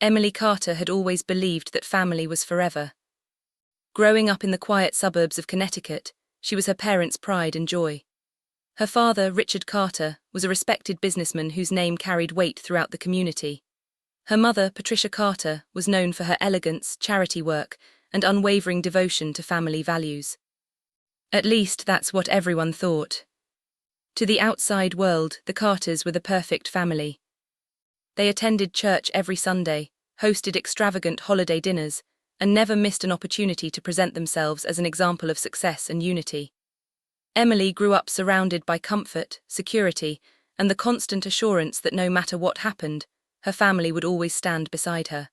Emily Carter had always believed that family was forever. Growing up in the quiet suburbs of Connecticut, she was her parents' pride and joy. Her father, Richard Carter, was a respected businessman whose name carried weight throughout the community. Her mother, Patricia Carter, was known for her elegance, charity work, and unwavering devotion to family values. At least that's what everyone thought. To the outside world, the Carters were the perfect family. They attended church every Sunday, hosted extravagant holiday dinners, and never missed an opportunity to present themselves as an example of success and unity. Emily grew up surrounded by comfort, security, and the constant assurance that no matter what happened, her family would always stand beside her.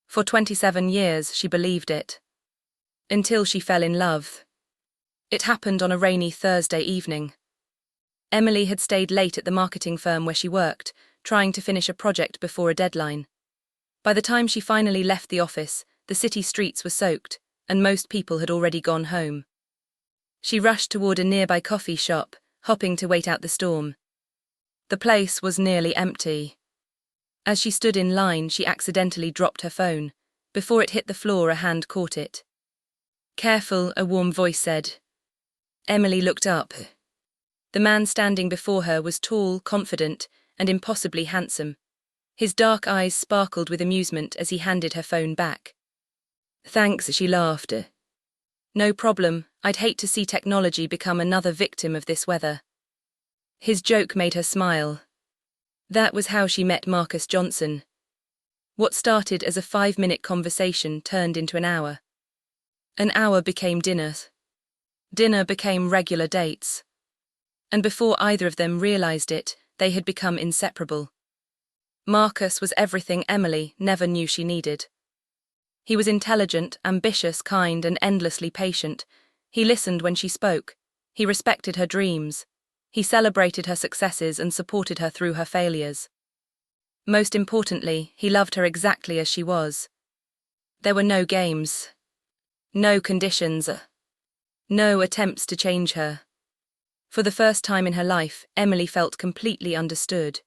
For 27 years, she believed it. Until she fell in love. It happened on a rainy Thursday evening. Emily had stayed late at the marketing firm where she worked, trying to finish a project before a deadline. By the time she finally left the office, the city streets were soaked, and most people had already gone home. She rushed toward a nearby coffee shop, hoping to wait out the storm. The place was nearly empty. As she stood in line, she accidentally dropped her phone. Before it hit the floor, a hand caught it. "Careful," a warm voice said. Emily looked up. The man standing before her was tall, confident, and impossibly handsome. His dark eyes sparkled with amusement as he handed her phone back. "Thanks," she laughed. "No problem, I'd hate to see technology become another victim of this weather." His joke made her smile. That was how she met Marcus Johnson. What started as a 5-minute conversation turned into an hour. An hour became dinner. Dinner became regular dates. And before either of them realized it, they had become inseparable. Marcus was everything Emily never knew she needed. He was intelligent, ambitious, kind, and endlessly patient. He listened when she spoke. He respected her dreams. He celebrated her successes and supported her through her failures. Most importantly, he loved her exactly as she was. There were no games. No conditions. No attempts to change her. For the first time in her life, Emily felt completely understood.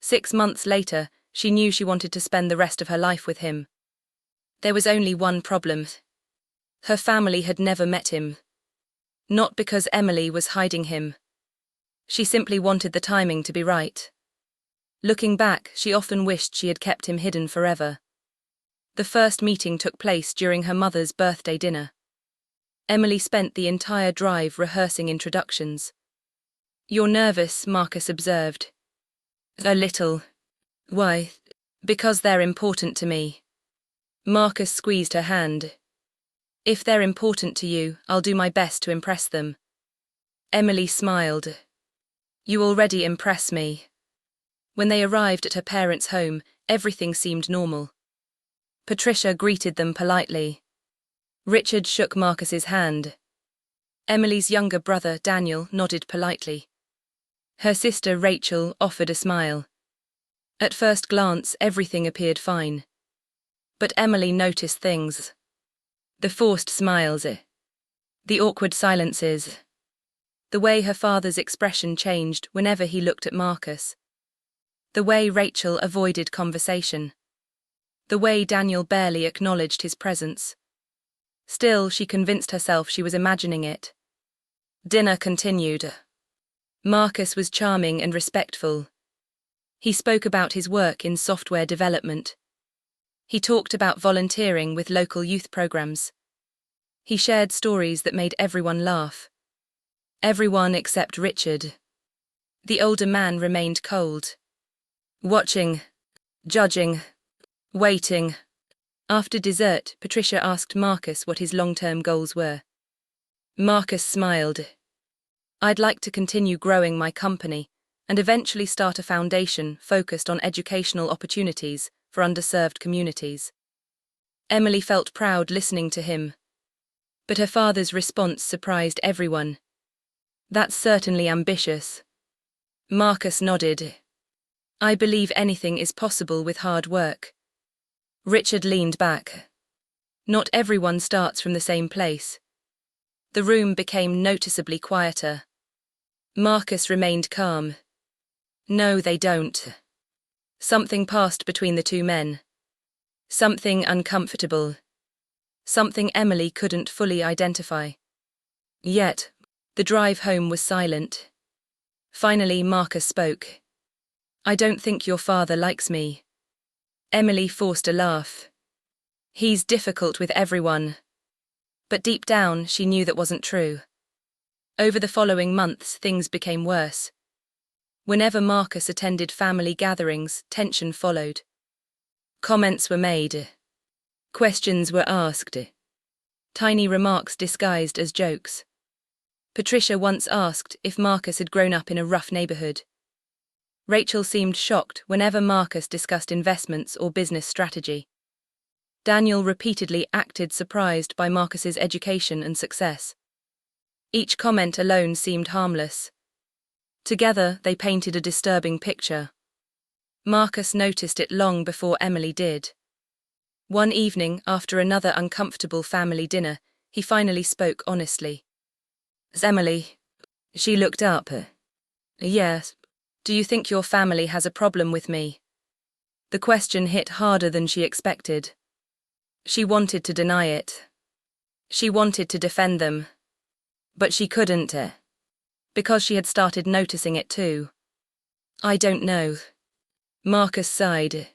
6 months later, she knew she wanted to spend the rest of her life with him. There was only one problem. Her family had never met him. Not because Emily was hiding him. She simply wanted the timing to be right. Looking back, she often wished she had kept him hidden forever. The first meeting took place during her mother's birthday dinner. Emily spent the entire drive rehearsing introductions. "You're nervous," Marcus observed. "A little." "Why?" "Because they're important to me." Marcus squeezed her hand. "If they're important to you, I'll do my best to impress them." Emily smiled. "You already impress me." When they arrived at her parents' home, everything seemed normal. Patricia greeted them politely. Richard shook Marcus's hand. Emily's younger brother, Daniel, nodded politely. Her sister, Rachel, offered a smile. At first glance, everything appeared fine. But Emily noticed things. The forced smiles. The awkward silences. The way her father's expression changed whenever he looked at Marcus. The way Rachel avoided conversation. The way Daniel barely acknowledged his presence. Still, she convinced herself she was imagining it. Dinner continued. Marcus was charming and respectful. He spoke about his work in software development. He talked about volunteering with local youth programs. He shared stories that made everyone laugh. Everyone except Richard. The older man remained cold. Watching. Judging. Waiting. After dessert, Patricia asked Marcus what his long-term goals were. Marcus smiled. "I'd like to continue growing my company and eventually start a foundation focused on educational opportunities for underserved communities." Emily felt proud listening to him. But her father's response surprised everyone. "That's certainly ambitious." Marcus nodded. "I believe anything is possible with hard work." Richard leaned back. Not everyone starts from the same place. The room became noticeably quieter. Marcus remained calm. "No, they don't." Something passed between the two men. Something uncomfortable. Something Emily couldn't fully identify. Yet, the drive home was silent. Finally, Marcus spoke. "I don't think your father likes me." Emily forced a laugh. "He's difficult with everyone." But deep down, she knew that wasn't true. Over the following months, things became worse. Whenever Marcus attended family gatherings, tension followed. Comments were made. Questions were asked. Tiny remarks disguised as jokes. Patricia once asked if Marcus had grown up in a rough neighborhood. Rachel seemed shocked whenever Marcus discussed investments or business strategy. Daniel repeatedly acted surprised by Marcus's education and success. Each comment alone seemed harmless. Together, they painted a disturbing picture. Marcus noticed it long before Emily did. One evening, after another uncomfortable family dinner, he finally spoke honestly. "Emily." She looked up. "Yes. Do you think your family has a problem with me?" The question hit harder than she expected. She wanted to deny it. She wanted to defend them. But she couldn't. Because she had started noticing it too. "I don't know." Marcus sighed.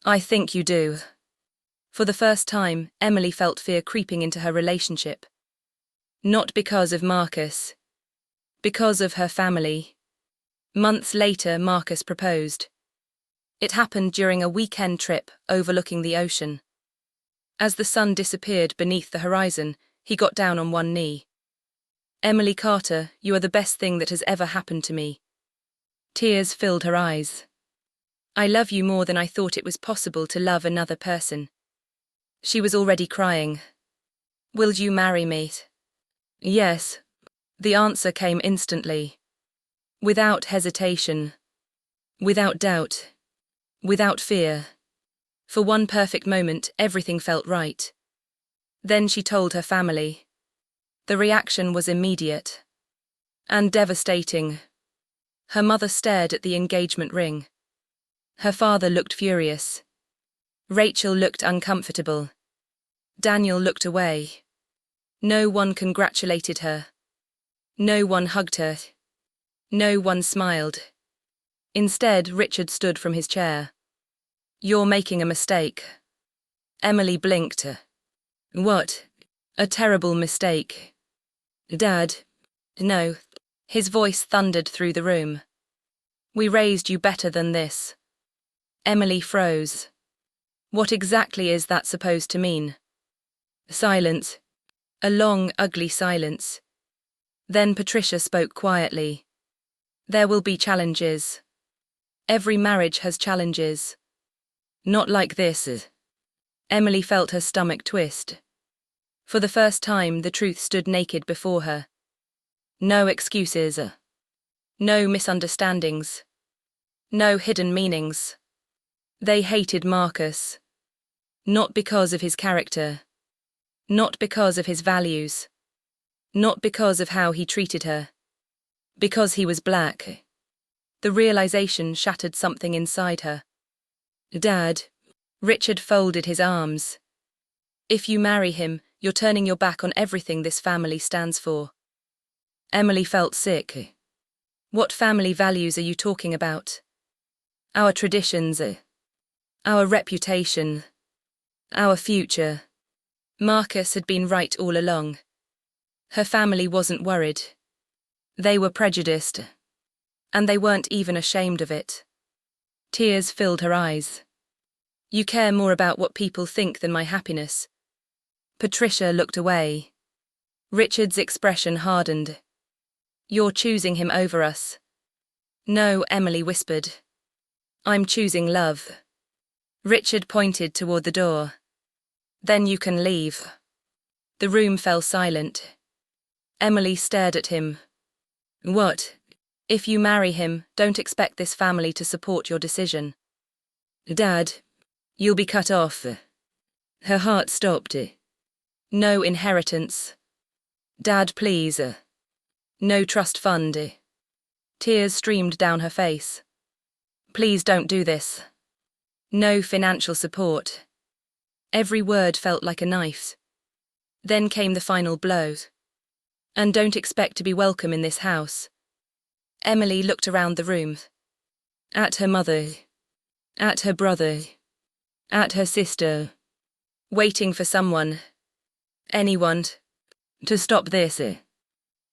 "I think you do." For the first time, Emily felt fear creeping into her relationship. Not because of Marcus. Because of her family. Months later, Marcus proposed. It happened during a weekend trip overlooking the ocean. As the sun disappeared beneath the horizon, he got down on one knee. "Emily Carter, you are the best thing that has ever happened to me." Tears filled her eyes. "I love you more than I thought it was possible to love another person." She was already crying. "Will you marry me?" "Yes." The answer came instantly. Without hesitation. Without doubt. Without fear. For one perfect moment, everything felt right. Then she told her family. The reaction was immediate. And devastating. Her mother stared at the engagement ring. Her father looked furious. Rachel looked uncomfortable. Daniel looked away. No one congratulated her. No one hugged her. No one smiled. Instead, Richard stood from his chair. "You're making a mistake." Emily blinked. "What? A terrible mistake." "Dad." "No." His voice thundered through the room. "We raised you better than this." Emily froze. What exactly is that supposed to mean? Silence. A long, ugly silence. Then Patricia spoke quietly. "There will be challenges. Every marriage has challenges. Not like this." Emily felt her stomach twist. For the first time, the truth stood naked before her. No excuses. No misunderstandings. No hidden meanings. They hated Marcus. Not because of his character. Not because of his values. Not because of how he treated her. Because he was black. The realization shattered something inside her. "Dad." Richard folded his arms. "If you marry him, you're turning your back on everything this family stands for." Emily felt sick. "What family values are you talking about?" "Our traditions. Our reputation. Our future." Marcus had been right all along. Her family wasn't worried. They were prejudiced. And they weren't even ashamed of it. Tears filled her eyes. "You care more about what people think than my happiness." Patricia looked away. Richard's expression hardened. "You're choosing him over us." "No," Emily whispered. "I'm choosing love." Richard pointed toward the door. "Then you can leave." The room fell silent. Emily stared at him. "What? If you marry him, don't expect this family to support your decision." "Dad." "You'll be cut off." Her heart stopped. "No inheritance." "Dad, please." "No trust fund." Tears streamed down her face. Please don't do this. No financial support. Every word felt like a knife. Then came the final blow. And don't expect to be welcome in this house. Emily looked around the room. At her mother. At her brother. At her sister. Waiting for someone. Anyone. To stop this.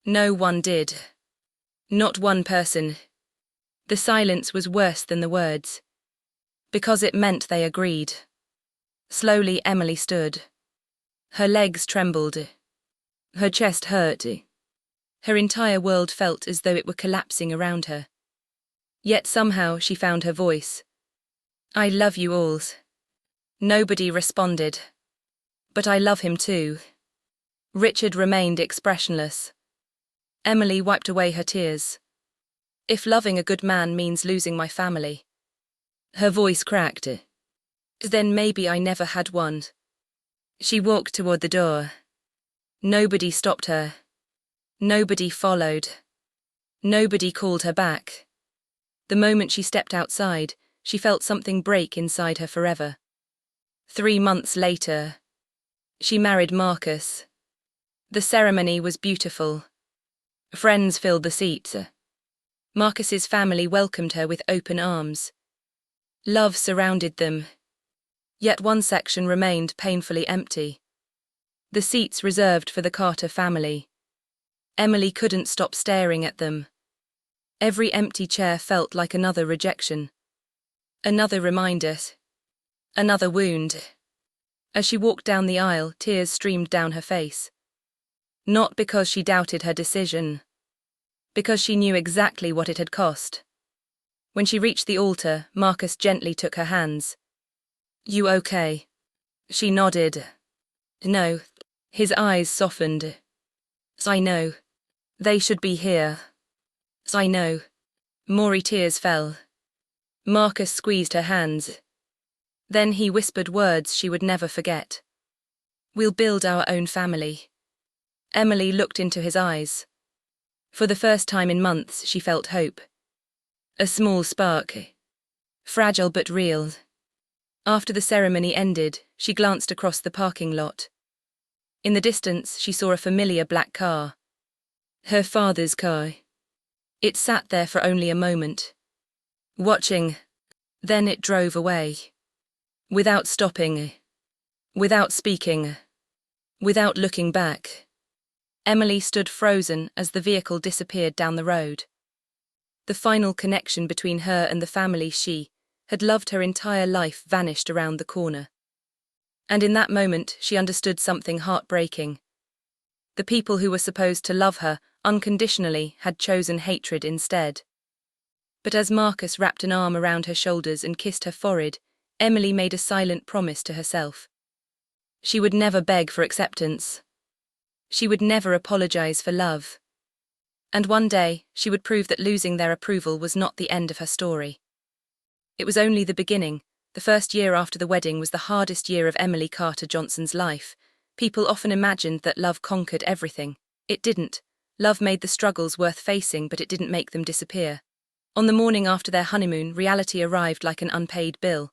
No one did. Not one person. The silence was worse than the words. Because it meant they agreed. Slowly Emily stood. Her legs trembled. Her chest hurt. Her entire world felt as though it were collapsing around her. Yet somehow she found her voice. I love you all. Nobody responded. But I love him too. Richard remained expressionless. Emily wiped away her tears. If loving a good man means losing my family. Her voice cracked. Then maybe I never had one. She walked toward the door. Nobody stopped her. Nobody followed. Nobody called her back. The moment she stepped outside, she felt something break inside her forever. 3 months later, she married Marcus. The ceremony was beautiful. Friends filled the seats. Marcus's family welcomed her with open arms. Love surrounded them. Yet one section remained painfully empty. The seats reserved for the Carter family. Emily couldn't stop staring at them. Every empty chair felt like another rejection. Another reminder. Another wound. As she walked down the aisle, tears streamed down her face. Not because she doubted her decision. Because she knew exactly what it had cost. When she reached the altar, Marcus gently took her hands. You okay? She nodded. No. His eyes softened. I know. They should be here. I know. More tears fell. Marcus squeezed her hands. Then he whispered words she would never forget. We'll build our own family. Emily looked into his eyes. For the first time in months, she felt hope. A small spark. Fragile but real. After the ceremony ended, she glanced across the parking lot. In the distance, she saw a familiar black car. Her father's car. It sat there for only a moment. Watching. Then it drove away. Without stopping. Without speaking. Without looking back. Emily stood frozen as the vehicle disappeared down the road. The final connection between her and the family she had loved her entire life vanished around the corner. And in that moment, she understood something heartbreaking. The people who were supposed to love her unconditionally had chosen hatred instead. But as Marcus wrapped an arm around her shoulders and kissed her forehead, Emily made a silent promise to herself. She would never beg for acceptance. She would never apologize for love. And one day, she would prove that losing their approval was not the end of her story. It was only the beginning. The first year after the wedding was the hardest year of Emily Carter Johnson's life. People often imagined that love conquered everything. It didn't. Love made the struggles worth facing, but it didn't make them disappear. On the morning after their honeymoon, reality arrived like an unpaid bill.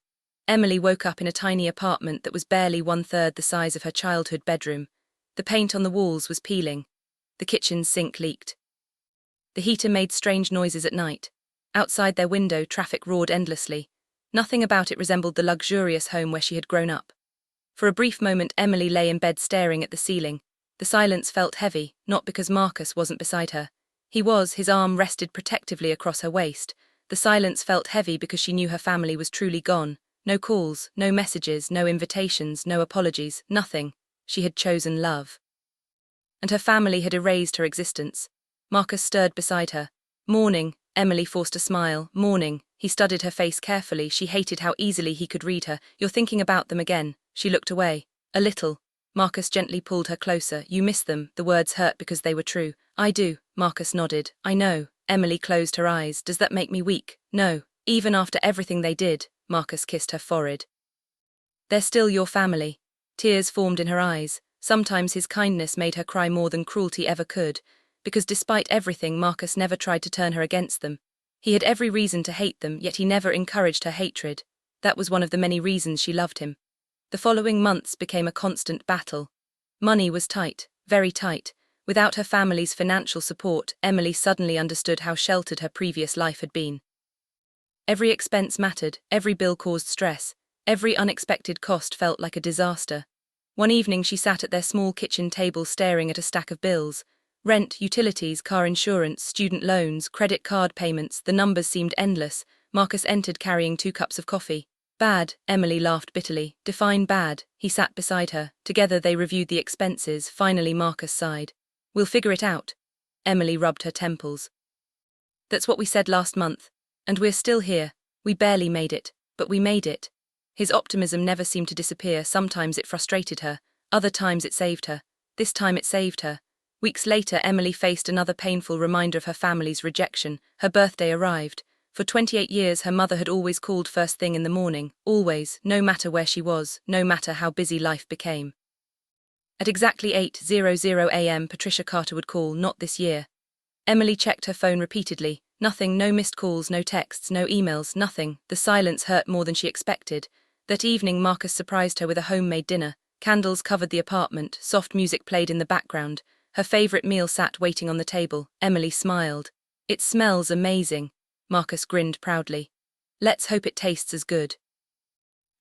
Emily woke up in a tiny apartment that was barely 1/3 the size of her childhood bedroom. The paint on the walls was peeling. The kitchen's sink leaked. The heater made strange noises at night. Outside their window, traffic roared endlessly. Nothing about it resembled the luxurious home where she had grown up. For a brief moment, Emily lay in bed staring at the ceiling. The silence felt heavy, not because Marcus wasn't beside her. He was, his arm rested protectively across her waist. The silence felt heavy because she knew her family was truly gone. No calls, no messages, no invitations, no apologies, nothing. She had chosen love. And her family had erased her existence. Marcus stirred beside her. Morning, Emily forced a smile. Morning. He studied her face carefully. She hated how easily he could read her. You're thinking about them again. She looked away. A little. Marcus gently pulled her closer. You miss them. The words hurt because they were true. I do. Marcus nodded. I know. Emily closed her eyes. Does that make me weak? No. Even after everything they did. Marcus kissed her forehead. They're still your family. Tears formed in her eyes. Sometimes his kindness made her cry more than cruelty ever could, because despite everything, Marcus never tried to turn her against them. He had every reason to hate them, yet he never encouraged her hatred. That was one of the many reasons she loved him. The following months became a constant battle. Money was tight, very tight. Without her family's financial support, Emily suddenly understood how sheltered her previous life had been. Every expense mattered, every bill caused stress, every unexpected cost felt like a disaster. One evening she sat at their small kitchen table staring at a stack of bills. Rent, utilities, car insurance, student loans, credit card payments, the numbers seemed endless. Marcus entered carrying 2 cups of coffee. Bad, Emily laughed bitterly. Define bad. He sat beside her. Together they reviewed the expenses. Finally Marcus sighed. We'll figure it out. Emily rubbed her temples. That's what we said last month. And we're still here. We barely made it, but we made it. His optimism never seemed to disappear. Sometimes it frustrated her. Other times it saved her. This time it saved her. Weeks later, Emily faced another painful reminder of her family's rejection. Her birthday arrived. For 28 years, her mother had always called first thing in the morning. Always, no matter where she was, no matter how busy life became. At exactly 8:00 a.m., Patricia Carter would call. Not this year. Emily checked her phone repeatedly. Nothing, no missed calls, no texts, no emails, nothing. The silence hurt more than she expected. That evening, Marcus surprised her with a homemade dinner. Candles covered the apartment, soft music played in the background. Her favorite meal sat waiting on the table. Emily smiled. It smells amazing. Marcus grinned proudly. Let's hope it tastes as good.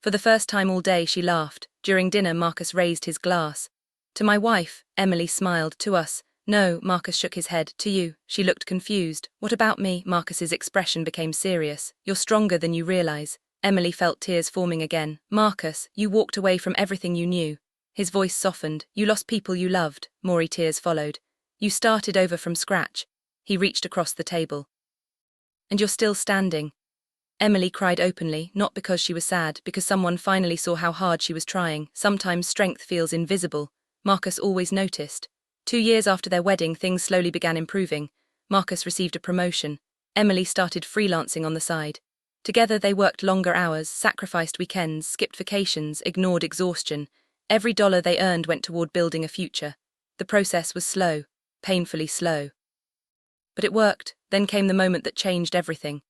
For the first time all day she laughed. During dinner, Marcus raised his glass. To my wife, Emily smiled. To us. No, Marcus shook his head. To you. She looked confused. What about me? Marcus's expression became serious. You're stronger than you realize. Emily felt tears forming again. Marcus, you walked away from everything you knew. His voice softened. You lost people you loved. More tears followed. You started over from scratch. He reached across the table. And you're still standing. Emily cried openly, not because she was sad, because someone finally saw how hard she was trying. Sometimes strength feels invisible. Marcus always noticed. 2 years after their wedding, things slowly began improving. Marcus received a promotion. Emily started freelancing on the side. Together they worked longer hours, sacrificed weekends, skipped vacations, ignored exhaustion. Every dollar they earned went toward building a future. The process was slow, painfully slow. But it worked. Then came the moment that changed everything.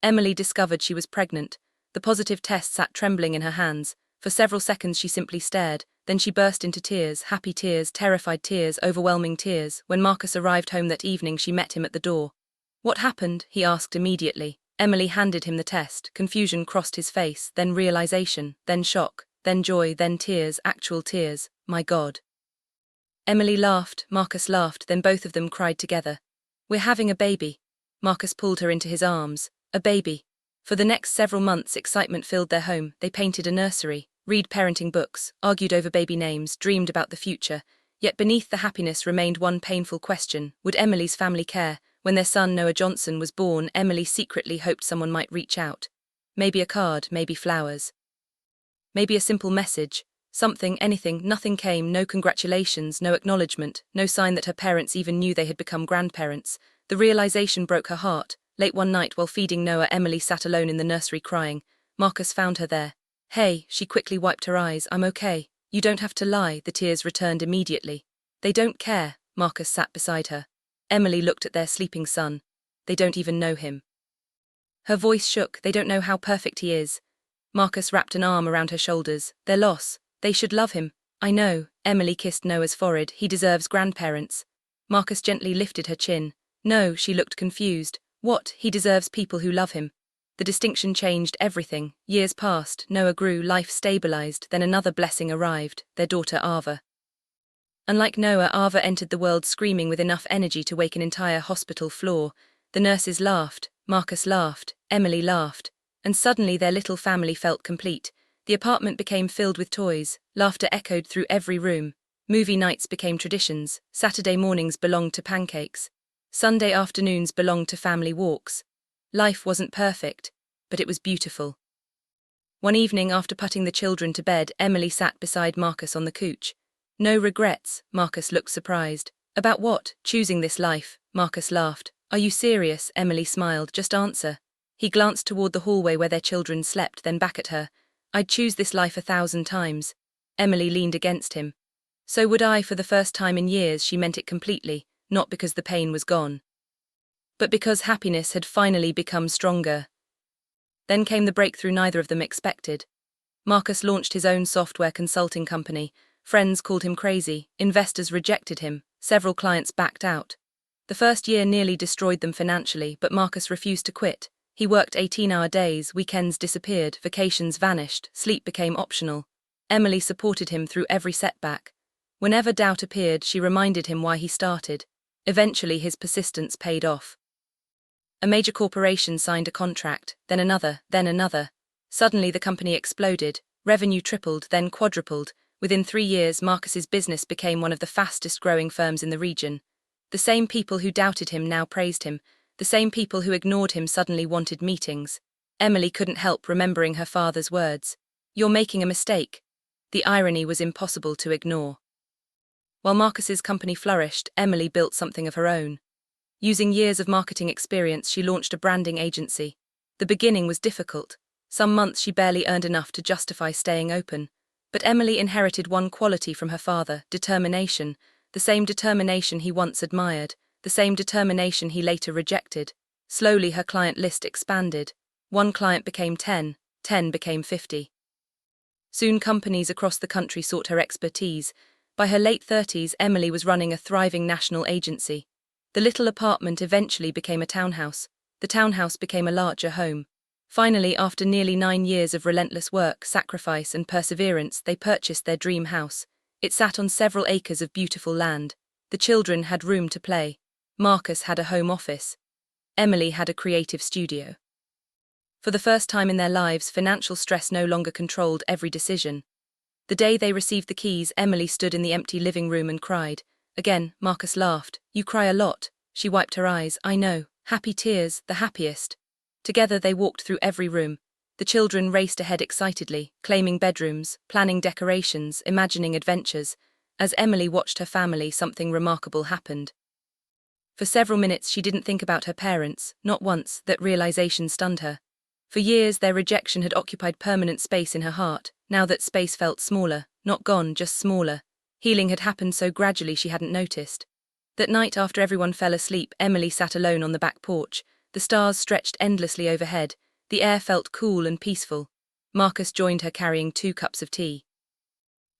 Emily discovered she was pregnant. The positive test sat trembling in her hands. For several seconds she simply stared. Then she burst into tears, happy tears, terrified tears, overwhelming tears. When Marcus arrived home that evening, she met him at the door. What happened? He asked immediately. Emily handed him the test. Confusion crossed his face, then realization, then shock, then joy, then tears, actual tears. My God. Emily laughed, Marcus laughed, then both of them cried together. We're having a baby. Marcus pulled her into his arms. A baby. For the next several months, excitement filled their home. They painted a nursery, read parenting books, argued over baby names, dreamed about the future. Yet beneath the happiness remained one painful question. Would Emily's family care? When their son Noah Johnson was born, Emily secretly hoped someone might reach out. Maybe a card, maybe flowers. Maybe a simple message. Something, anything. Nothing came. No congratulations, no acknowledgement, no sign that her parents even knew they had become grandparents. The realization broke her heart. Late one night while feeding Noah, Emily sat alone in the nursery crying. Marcus found her there. Hey, she quickly wiped her eyes. I'm okay. You don't have to lie. The tears returned immediately. They don't care. Marcus sat beside her. Emily looked at their sleeping son. They don't even know him. Her voice shook. They don't know how perfect he is. Marcus wrapped an arm around her shoulders. Their loss. They should love him. I know. Emily kissed Noah's forehead. He deserves grandparents. Marcus gently lifted her chin. No, she looked confused. What? He deserves people who love him. The distinction changed everything. Years passed, Noah grew, life stabilized, then another blessing arrived, their daughter Ava. Unlike Noah, Ava entered the world screaming with enough energy to wake an entire hospital floor. The nurses laughed, Marcus laughed, Emily laughed, and suddenly their little family felt complete. The apartment became filled with toys, laughter echoed through every room. Movie nights became traditions, Saturday mornings belonged to pancakes. Sunday afternoons belonged to family walks. Life wasn't perfect, but it was beautiful. One evening after putting the children to bed, Emily sat beside Marcus on the couch. No regrets, Marcus looked surprised. About what? Choosing this life, Marcus laughed. Are you serious? Emily smiled. Just answer. He glanced toward the hallway where their children slept, then back at her. I'd choose this life 1,000 times. Emily leaned against him. So would I. For the first time in years she meant it completely, not because the pain was gone. But because happiness had finally become stronger. Then came the breakthrough neither of them expected. Marcus launched his own software consulting company. Friends called him crazy, investors rejected him, several clients backed out. The first year nearly destroyed them financially, but Marcus refused to quit. He worked 18-hour days, weekends disappeared, vacations vanished, sleep became optional. Emily supported him through every setback. Whenever doubt appeared, she reminded him why he started. Eventually, his persistence paid off. A major corporation signed a contract, then another, then another. Suddenly the company exploded, revenue tripled, then quadrupled. Within 3 years, Marcus's business became one of the fastest-growing firms in the region. The same people who doubted him now praised him. The same people who ignored him suddenly wanted meetings. Emily couldn't help remembering her father's words. "You're making a mistake." The irony was impossible to ignore. While Marcus's company flourished, Emily built something of her own. Using years of marketing experience, she launched a branding agency. The beginning was difficult. Some months she barely earned enough to justify staying open. But Emily inherited one quality from her father: determination. The same determination he once admired, the same determination he later rejected. Slowly her client list expanded. One client became 10, 10 became 50. Soon companies across the country sought her expertise. By her late 30s, Emily was running a thriving national agency. The little apartment eventually became a townhouse. The townhouse became a larger home. Finally, after nearly 9 years of relentless work, sacrifice, and perseverance, they purchased their dream house. It sat on several acres of beautiful land. The children had room to play. Marcus had a home office. Emily had a creative studio. For the first time in their lives, financial stress no longer controlled every decision. The day they received the keys, Emily stood in the empty living room and cried. Again, Marcus laughed. "You cry a lot." She wiped her eyes. "I know. Happy tears, the happiest." Together they walked through every room. The children raced ahead excitedly, claiming bedrooms, planning decorations, imagining adventures. As Emily watched her family, something remarkable happened. For several minutes she didn't think about her parents, not once. That realization stunned her. For years their rejection had occupied permanent space in her heart. Now that space felt smaller, not gone, just smaller. Healing had happened so gradually she hadn't noticed. That night, after everyone fell asleep, Emily sat alone on the back porch. The stars stretched endlessly overhead. The air felt cool and peaceful. Marcus joined her carrying 2 cups of tea.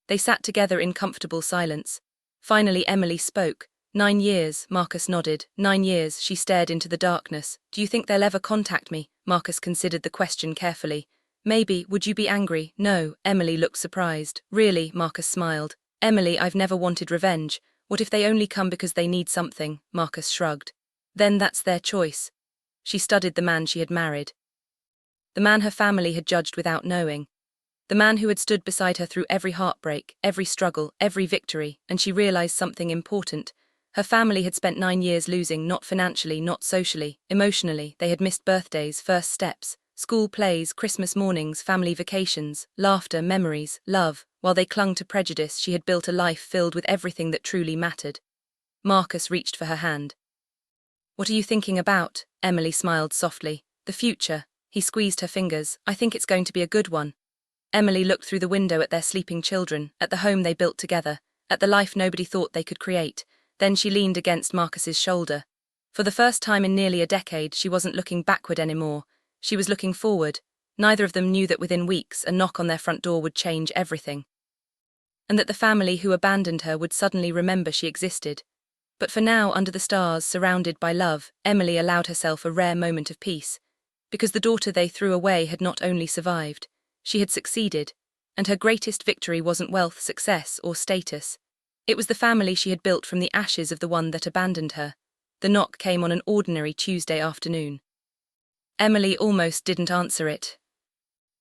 They sat together in comfortable silence. Finally Emily spoke. 9 years, Marcus nodded. 9 years, she stared into the darkness. "Do you think they'll ever contact me?" Marcus considered the question carefully. "Maybe. Would you be angry?" "No." Emily looked surprised. "Really?" Marcus smiled. "Emily, I've never wanted revenge. What if they only come because they need something?" Marcus shrugged. "Then that's their choice." She studied the man she had married. The man her family had judged without knowing. The man who had stood beside her through every heartbreak, every struggle, every victory, and she realized something important. Her family had spent 9 years losing, not financially, not socially, emotionally. They had missed birthdays, first steps, school plays, Christmas mornings, family vacations, laughter, memories, love. While they clung to prejudice, she had built a life filled with everything that truly mattered. Marcus reached for her hand. "What are you thinking about?" Emily smiled softly. "The future." He squeezed her fingers. "I think it's going to be a good one." Emily looked through the window at their sleeping children, at the home they built together, at the life nobody thought they could create. Then she leaned against Marcus's shoulder. For the first time in nearly a decade, she wasn't looking backward anymore. She was looking forward. Neither of them knew that within weeks, a knock on their front door would change everything. And that the family who abandoned her would suddenly remember she existed. But for now, under the stars, surrounded by love, Emily allowed herself a rare moment of peace. Because the daughter they threw away had not only survived, she had succeeded. And her greatest victory wasn't wealth, success, or status. It was the family she had built from the ashes of the one that abandoned her. The knock came on an ordinary Tuesday afternoon. Emily almost didn't answer it.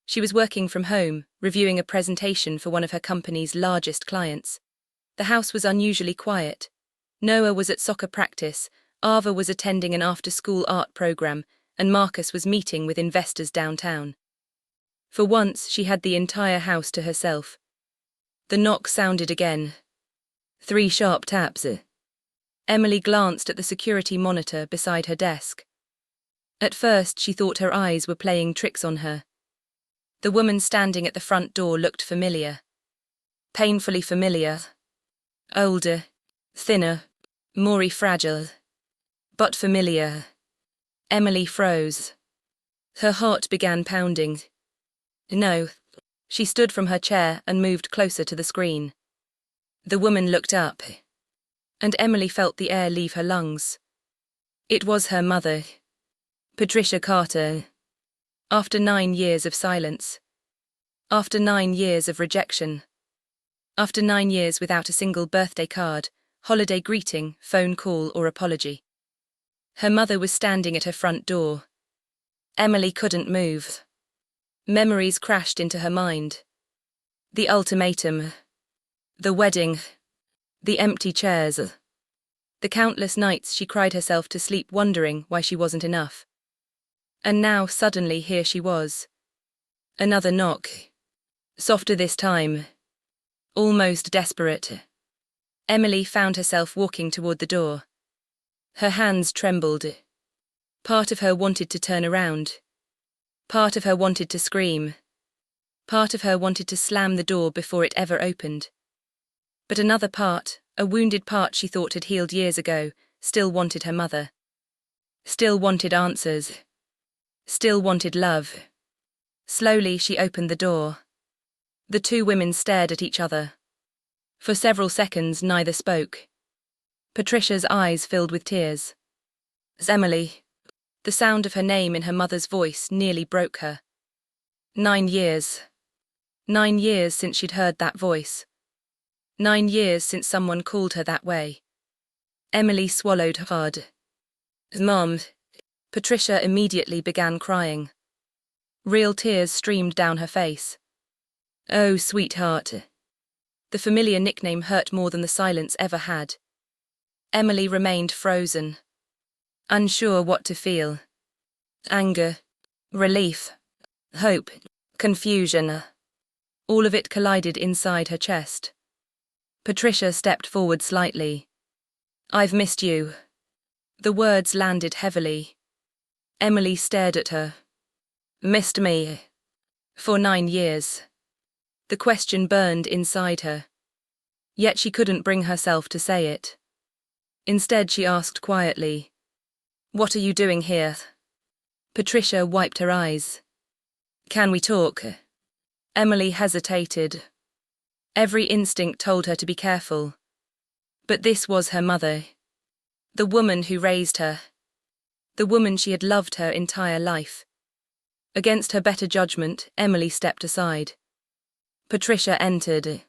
She was working from home, reviewing a presentation for one of her company's largest clients. The house was unusually quiet. Noah was at soccer practice, Ava was attending an after-school art program, and Marcus was meeting with investors downtown. For once, she had the entire house to herself. The knock sounded again. 3 sharp taps. Emily glanced at the security monitor beside her desk. At first, she thought her eyes were playing tricks on her. The woman standing at the front door looked familiar. Painfully familiar. Older, thinner, more fragile. But familiar. Emily froze. Her heart began pounding. No. She stood from her chair and moved closer to the screen. The woman looked up, and Emily felt the air leave her lungs. It was her mother, Patricia Carter. After 9 years of silence. After 9 years of rejection. After 9 years without a single birthday card, holiday greeting, phone call or apology. Her mother was standing at her front door. Emily couldn't move. Memories crashed into her mind. The ultimatum. The wedding. The empty chairs. The countless nights she cried herself to sleep wondering why she wasn't enough. And now suddenly here she was. Another knock. Softer this time. Almost desperate. Emily found herself walking toward the door. Her hands trembled. Part of her wanted to turn around. Part of her wanted to scream. Part of her wanted to slam the door before it ever opened. But another part, a wounded part she thought had healed years ago, still wanted her mother. Still wanted answers. Still wanted love. Slowly she opened the door. The two women stared at each other. For several seconds neither spoke. Patricia's eyes filled with tears. Emily. The sound of her name in her mother's voice nearly broke her. 9 years. 9 years since she'd heard that voice. 9 years since someone called her that way. Emily swallowed hard. Mom. Patricia immediately began crying. Real tears streamed down her face. Oh, sweetheart. The familiar nickname hurt more than the silence ever had. Emily remained frozen. Unsure what to feel. Anger. Relief. Hope. Confusion. All of it collided inside her chest. Patricia stepped forward slightly. I've missed you. The words landed heavily. Emily stared at her. Missed me. For 9 years. The question burned inside her. Yet she couldn't bring herself to say it. Instead she asked quietly, "What are you doing here?" Patricia wiped her eyes. "Can we talk?" Emily hesitated. Every instinct told her to be careful. But this was her mother. The woman who raised her. The woman she had loved her entire life. Against her better judgment, Emily stepped aside. Patricia entered.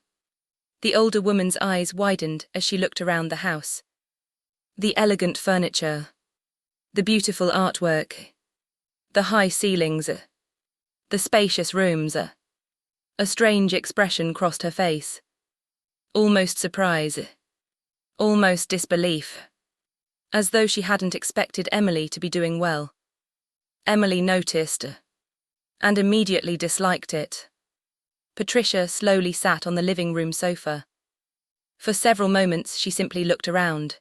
The older woman's eyes widened as she looked around the house. The elegant furniture. The beautiful artwork. The high ceilings. The spacious rooms. A strange expression crossed her face. Almost surprise. Almost disbelief. As though she hadn't expected Emily to be doing well. Emily noticed. And immediately disliked it. Patricia slowly sat on the living room sofa. For several moments she simply looked around.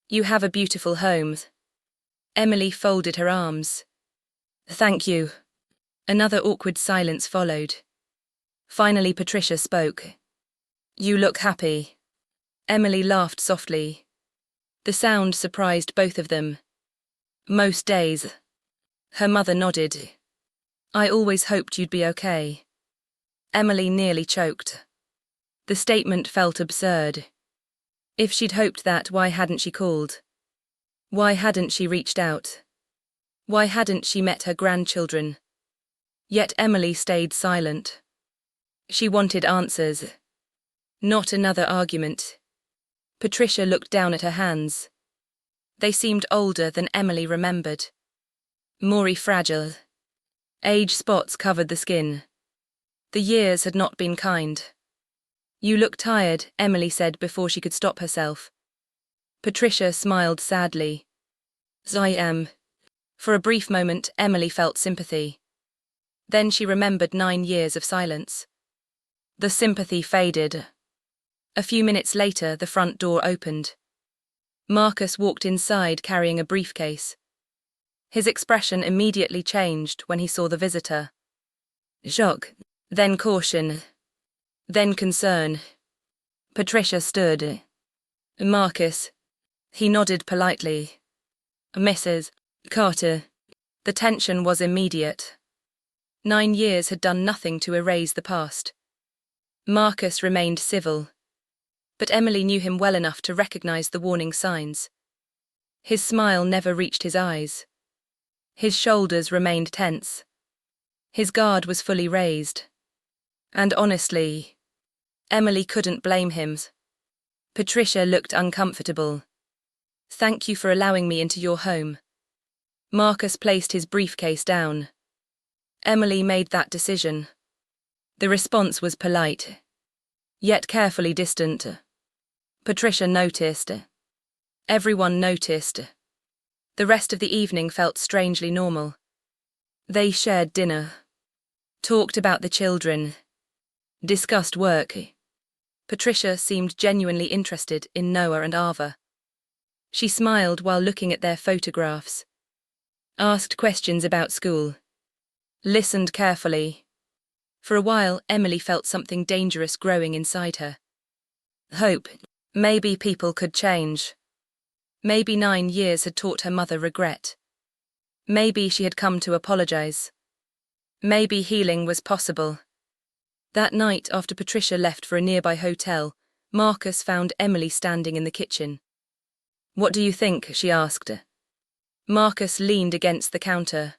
You have a beautiful home. Emily folded her arms. Thank you. Another awkward silence followed. Finally Patricia spoke. You look happy. Emily laughed softly. The sound surprised both of them. Most days. Her mother nodded. I always hoped you'd be okay. Emily nearly choked. The statement felt absurd. If she'd hoped that, why hadn't she called? Why hadn't she reached out? Why hadn't she met her grandchildren? Yet Emily stayed silent. She wanted answers. Not another argument. Patricia looked down at her hands. They seemed older than Emily remembered. More fragile. Age spots covered the skin. The years had not been kind. You look tired, Emily said before she could stop herself. Patricia smiled sadly. I am. For a brief moment, Emily felt sympathy. Then she remembered 9 years of silence. The sympathy faded. A few minutes later, the front door opened. Marcus walked inside carrying a briefcase. His expression immediately changed when he saw the visitor. Shock, then caution, then concern. Patricia stood. Marcus. He nodded politely. Mrs. Carter. The tension was immediate. 9 years had done nothing to erase the past. Marcus remained civil, but Emily knew him well enough to recognize the warning signs. His smile never reached his eyes. His shoulders remained tense. His guard was fully raised. And honestly, Emily couldn't blame him. Patricia looked uncomfortable. "Thank you for allowing me into your home." Marcus placed his briefcase down. Emily made that decision. The response was polite, yet carefully distant. Patricia noticed. Everyone noticed. The rest of the evening felt strangely normal. They shared dinner, talked about the children, discussed work. Patricia seemed genuinely interested in Noah and Ava. She smiled while looking at their photographs, asked questions about school, listened carefully. For a while, Emily felt something dangerous growing inside her. Hope. Maybe people could change. Maybe 9 years had taught her mother regret. Maybe she had come to apologize. Maybe healing was possible. That night, after Patricia left for a nearby hotel, Marcus found Emily standing in the kitchen. "What do you think?" she asked. Marcus leaned against the counter.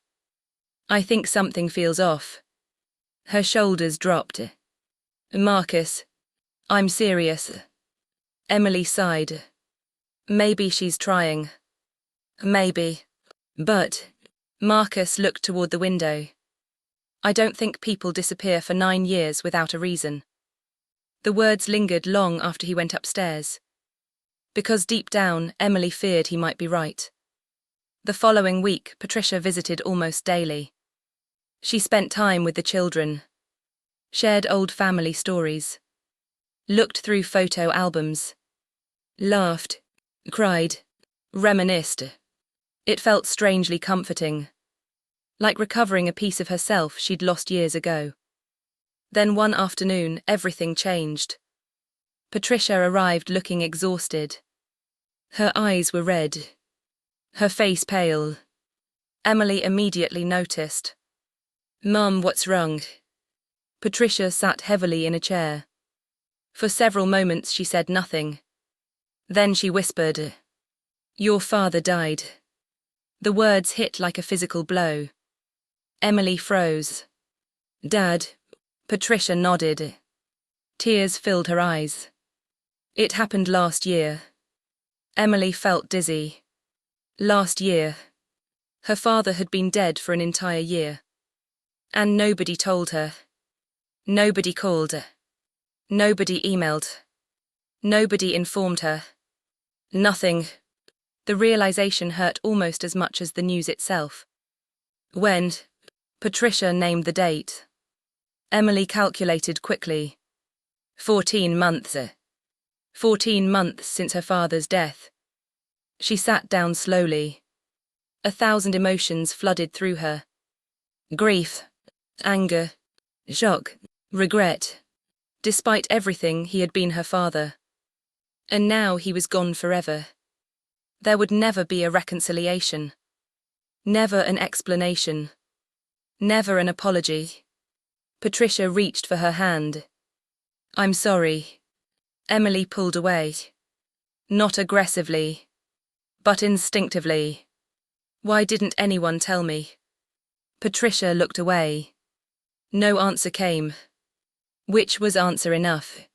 "I think something feels off." Her shoulders dropped. "Marcus, I'm serious." Emily sighed. "Maybe she's trying." "Maybe. But..." Marcus looked toward the window. "I don't think people disappear for 9 years without a reason." The words lingered long after he went upstairs. Because deep down, Emily feared he might be right. The following week, Patricia visited almost daily. She spent time with the children, shared old family stories, looked through photo albums, laughed, cried, reminisced. It felt strangely comforting, like recovering a piece of herself she'd lost years ago. Then one afternoon, everything changed. Patricia arrived looking exhausted. Her eyes were red, her face pale. Emily immediately noticed. "Mum, what's wrong?" Patricia sat heavily in a chair. For several moments she said nothing. Then she whispered, "Your father died." The words hit like a physical blow. Emily froze. "Dad?" Patricia nodded. Tears filled her eyes. "It happened last year." Emily felt dizzy. Last year. Her father had been dead for an entire year. And nobody told her. Nobody called. Nobody emailed. Nobody informed her. Nothing. The realization hurt almost as much as the news itself. "When?" Patricia named the date. Emily calculated quickly. 14 months. 14 months since her father's death. She sat down slowly. 1,000 emotions flooded through her. Grief, anger, shock, regret. Despite everything, he had been her father. And now he was gone forever. There would never be a reconciliation. Never an explanation. Never an apology. Patricia reached for her hand. "I'm sorry." Emily pulled away. Not aggressively, but instinctively. "Why didn't anyone tell me?" Patricia looked away. No answer came. Which was answer enough?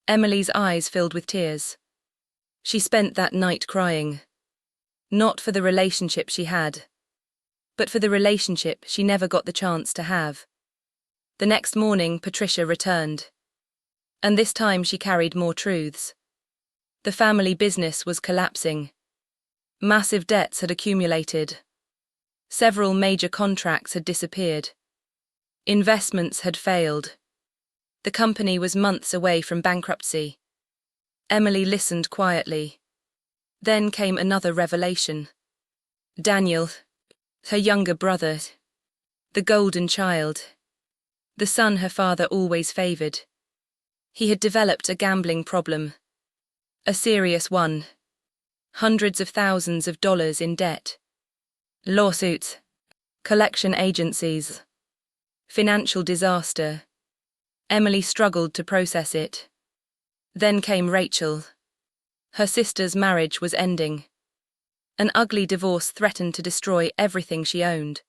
Emily's eyes filled with tears. She spent that night crying. Not for the relationship she had, but for the relationship she never got the chance to have. The next morning, Patricia returned. And this time she carried more truths. The family business was collapsing. Massive debts had accumulated. Several major contracts had disappeared. Investments had failed. The company was months away from bankruptcy. Emily listened quietly. Then came another revelation. Daniel, her younger brother, the golden child, the son her father always favored. He had developed a gambling problem. A serious one. Hundreds of thousands of dollars in debt. lawsuits, collection agencies, financial disaster. Emily struggled to process it. Then came Rachel. Her sister's marriage was ending. An ugly divorce threatened to destroy everything she owned.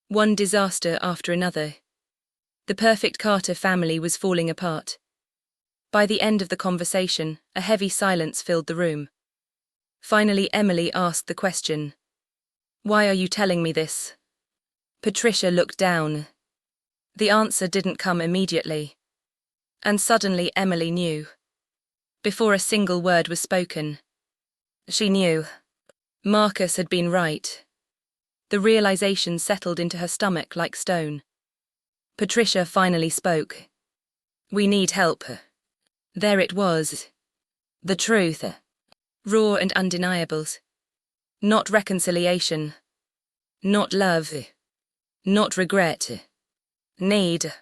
One disaster after another. The perfect Carter family was falling apart. By the end of the conversation, a heavy silence filled the room. Finally, Emily asked the question. "Why are you telling me this?" Patricia looked down. The answer didn't come immediately. And suddenly Emily knew. Before a single word was spoken. She knew. Marcus had been right. The realization settled into her stomach like stone. Patricia finally spoke. "We need help." There it was. The truth. Raw and undeniable. Not reconciliation. Not love. Not regret. Need.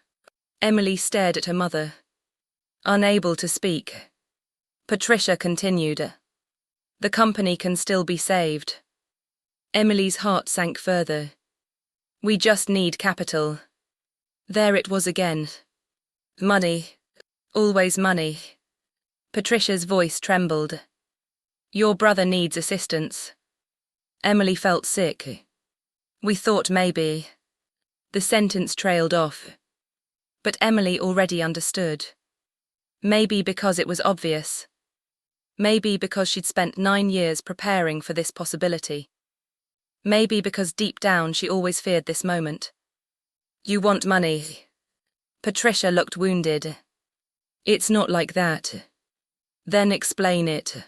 Emily stared at her mother. Unable to speak. Patricia continued. "The company can still be saved." Emily's heart sank further. "We just need capital." There it was again. Money. Always money. Patricia's voice trembled. "Your brother needs assistance." Emily felt sick. "We thought maybe." The sentence trailed off. But Emily already understood. Maybe because it was obvious. Maybe because she'd spent 9 years preparing for this possibility. Maybe because deep down she always feared this moment. "You want money." Patricia looked wounded. "It's not like that." "Then explain it."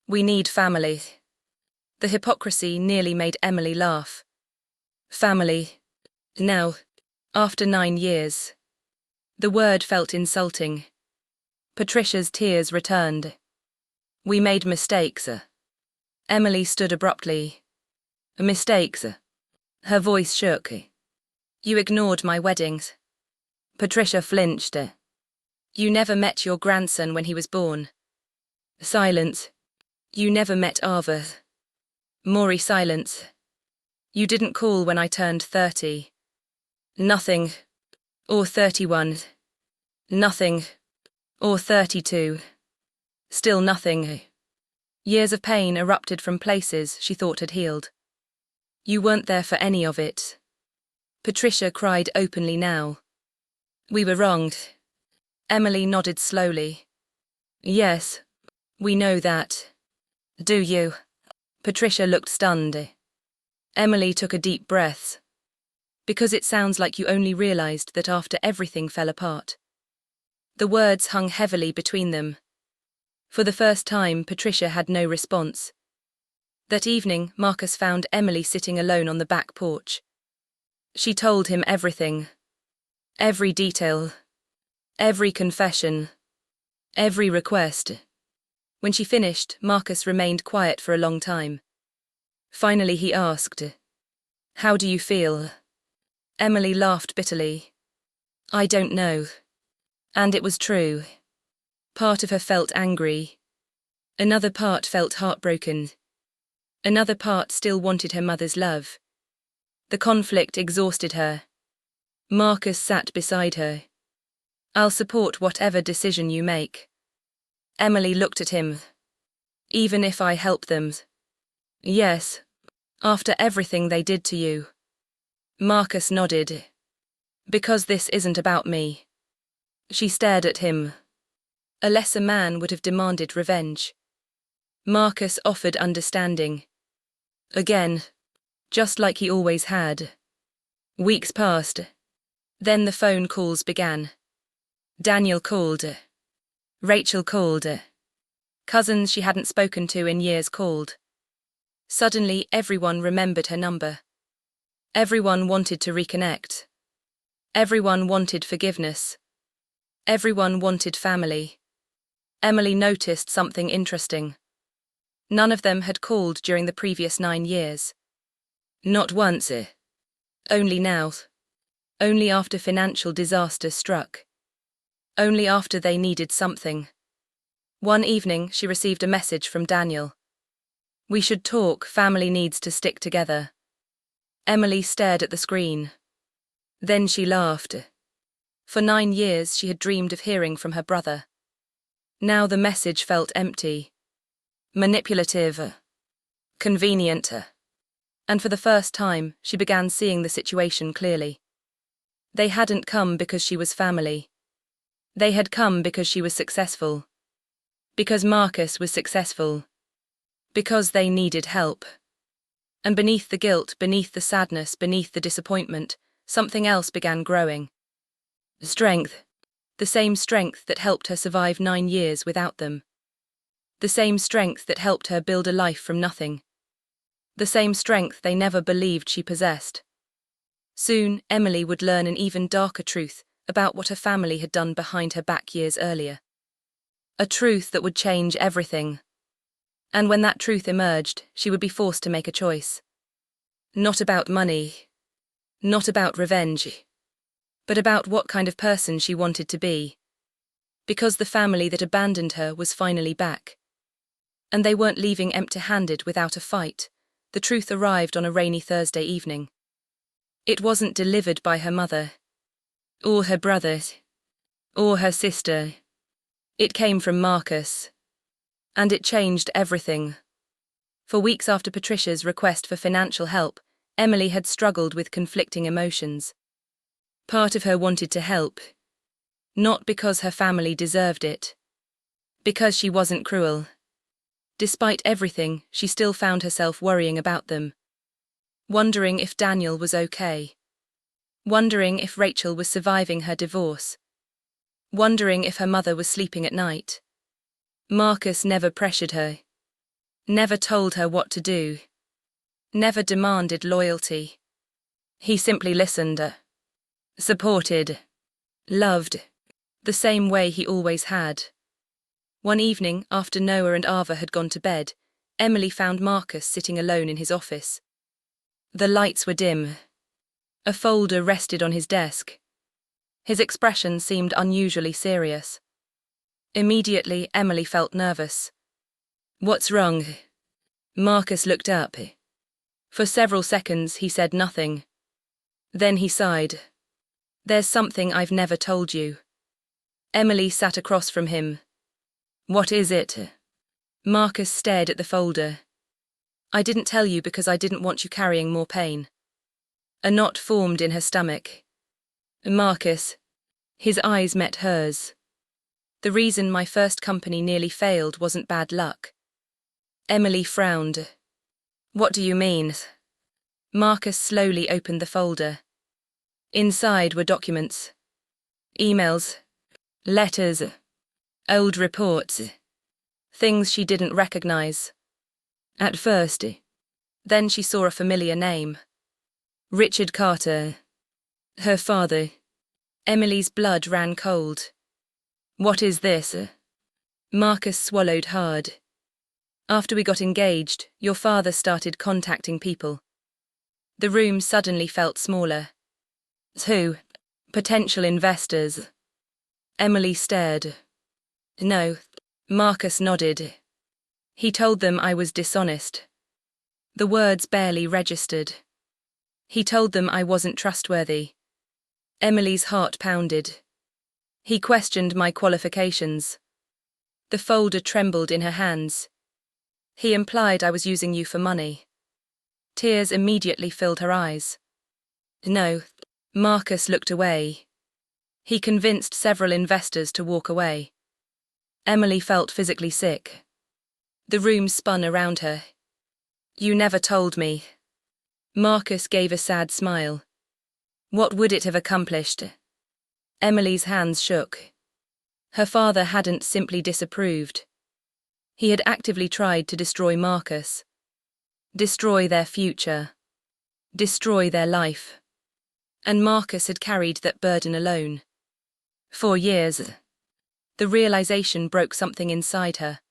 "We need family." The hypocrisy nearly made Emily laugh. Family. Now, after 9 years. The word felt insulting. Patricia's tears returned. "We made mistakes." Emily stood abruptly. "Mistakes?" Her voice shook. "You ignored my weddings." Patricia flinched. "You never met your grandson when he was born." Silence. "You never met Ava." Maury silence. "You didn't call when I turned 30. Nothing. Or 31. Nothing. Or 32. Still nothing." Years of pain erupted from places she thought had healed. "You weren't there for any of it." Patricia cried openly now. "We were wronged." Emily nodded slowly. "Yes, we know that." "Do you?" Patricia looked stunned. Emily took a deep breath. "Because it sounds like you only realized that after everything fell apart." The words hung heavily between them. For the first time, Patricia had no response. That evening, Marcus found Emily sitting alone on the back porch. She told him everything. Every detail. Every confession. Every request. When she finished, Marcus remained quiet for a long time. Finally he asked, "How do you feel?" Emily laughed bitterly. "I don't know." And it was true. Part of her felt angry. Another part felt heartbroken. Another part still wanted her mother's love. The conflict exhausted her. Marcus sat beside her. "I'll support whatever decision you make." Emily looked at him. "Even if I help them?" "Yes. After everything they did to you." Marcus nodded. "Because this isn't about me." She stared at him. A lesser man would have demanded revenge. Marcus offered understanding. Again. Just like he always had. Weeks passed. Then the phone calls began. Daniel called. Rachel called. Cousins she hadn't spoken to in years called. Suddenly everyone remembered her number. Everyone wanted to reconnect. Everyone wanted forgiveness. Everyone wanted family. Emily noticed something interesting. None of them had called during the previous 9 years. Not once. Only now. Only after financial disaster struck. Only after they needed something. One evening, she received a message from Daniel. "We should talk, family needs to stick together." Emily stared at the screen. Then she laughed. For 9 years she had dreamed of hearing from her brother. Now the message felt empty. Manipulative. Convenient. And for the first time, she began seeing the situation clearly. They hadn't come because she was family. They had come because she was successful. Because Marcus was successful. Because they needed help. And beneath the guilt, beneath the sadness, beneath the disappointment, something else began growing. Strength. The same strength that helped her survive 9 years without them. The same strength that helped her build a life from nothing. The same strength they never believed she possessed. Soon, Emily would learn an even darker truth about what her family had done behind her back years earlier. A truth that would change everything. And when that truth emerged, she would be forced to make a choice. Not about money. Not about revenge. But about what kind of person she wanted to be. Because the family that abandoned her was finally back. And they weren't leaving empty-handed without a fight. The truth arrived on a rainy Thursday evening. It wasn't delivered by her mother. Or her brother. Or her sister. It came from Marcus. And it changed everything. For weeks after Patricia's request for financial help, Emily had struggled with conflicting emotions. Part of her wanted to help. Not because her family deserved it. Because she wasn't cruel. Despite everything, she still found herself worrying about them. Wondering if Daniel was okay. Wondering if Rachel was surviving her divorce. Wondering if her mother was sleeping at night. Marcus never pressured her. Never told her what to do. Never demanded loyalty. He simply listened. Supported. Loved. The same way he always had. One evening, after Noah and Ava had gone to bed, Emily found Marcus sitting alone in his office. The lights were dim. A folder rested on his desk. His expression seemed unusually serious. Immediately, Emily felt nervous. "What's wrong?" Marcus looked up. For several seconds, he said nothing. Then he sighed. "There's something I've never told you." Emily sat across from him. "What is it?" Marcus stared at the folder. "I didn't tell you because I didn't want you carrying more pain." A knot formed in her stomach. "Marcus." His eyes met hers. "The reason my first company nearly failed wasn't bad luck." Emily frowned. "What do you mean?" Marcus slowly opened the folder. Inside were documents. Emails. Letters. Old reports. Things she didn't recognize. At first. Then she saw a familiar name. Richard Carter. Her father. Emily's blood ran cold. "What is this?" Marcus swallowed hard. "After we got engaged, your father started contacting people." The room suddenly felt smaller. "Who?" "Potential investors." Emily stared. "No." Marcus nodded. "He told them I was dishonest." The words barely registered. "He told them I wasn't trustworthy." Emily's heart pounded. "He questioned my qualifications." The folder trembled in her hands. "He implied I was using you for money." Tears immediately filled her eyes. "No." Marcus looked away. He convinced several investors to walk away. Emily felt physically sick. The room spun around her. "You never told me." Marcus gave a sad smile. "What would it have accomplished?" Emily's hands shook. Her father hadn't simply disapproved. He had actively tried to destroy Marcus. Destroy their future. Destroy their life. And Marcus had carried that burden alone. For years. The realization broke something inside her.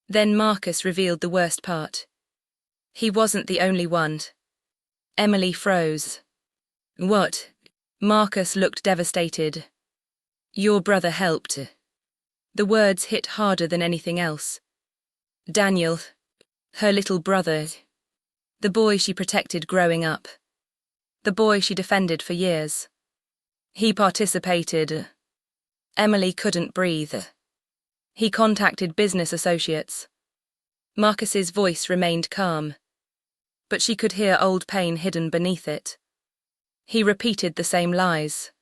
Then Marcus revealed the worst part. He wasn't the only one. Emily froze. "What?" Marcus looked devastated. "Your brother helped." The words hit harder than anything else. Daniel. Her little brother. The boy she protected growing up. the boy she defended for years. He participated. Emily couldn't breathe. He contacted business associates. Marcus's voice remained calm, but she could hear old pain hidden beneath it. He repeated the same lies.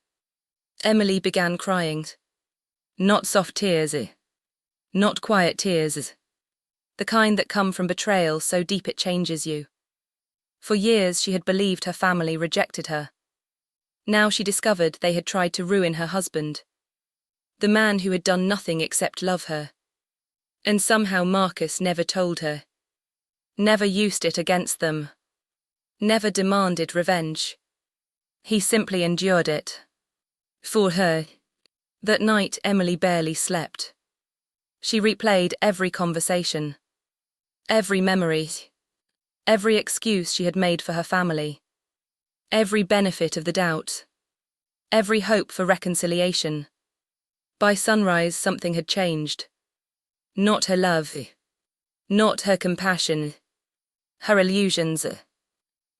Emily began crying. Not soft tears. Not quiet tears. The kind that come from betrayal so deep it changes you. For years she had believed her family rejected her. Now she discovered they had tried to ruin her husband, the man who had done nothing except love her. And somehow Marcus never told her. Never used it against them. Never demanded revenge. He simply endured it. For her. That night Emily barely slept. She replayed every conversation. Every memory. Every excuse she had made for her family. Every benefit of the doubt. Every hope for reconciliation. By sunrise something had changed. Not her love. Not her compassion. Her illusions.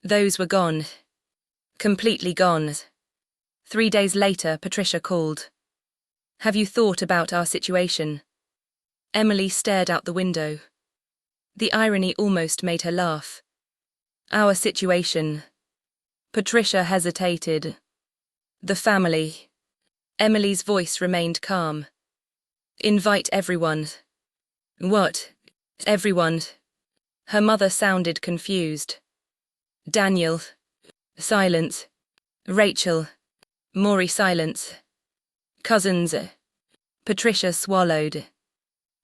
Those were gone. Completely gone. 3 days later, Patricia called. Have you thought about our situation? Emily stared out the window. The irony almost made her laugh. Our situation. Patricia hesitated. The family. Emily's voice remained calm. Invite everyone. What? Everyone? Her mother sounded confused. Daniel. Silence. Rachel. Maury silence. Cousins. Patricia swallowed.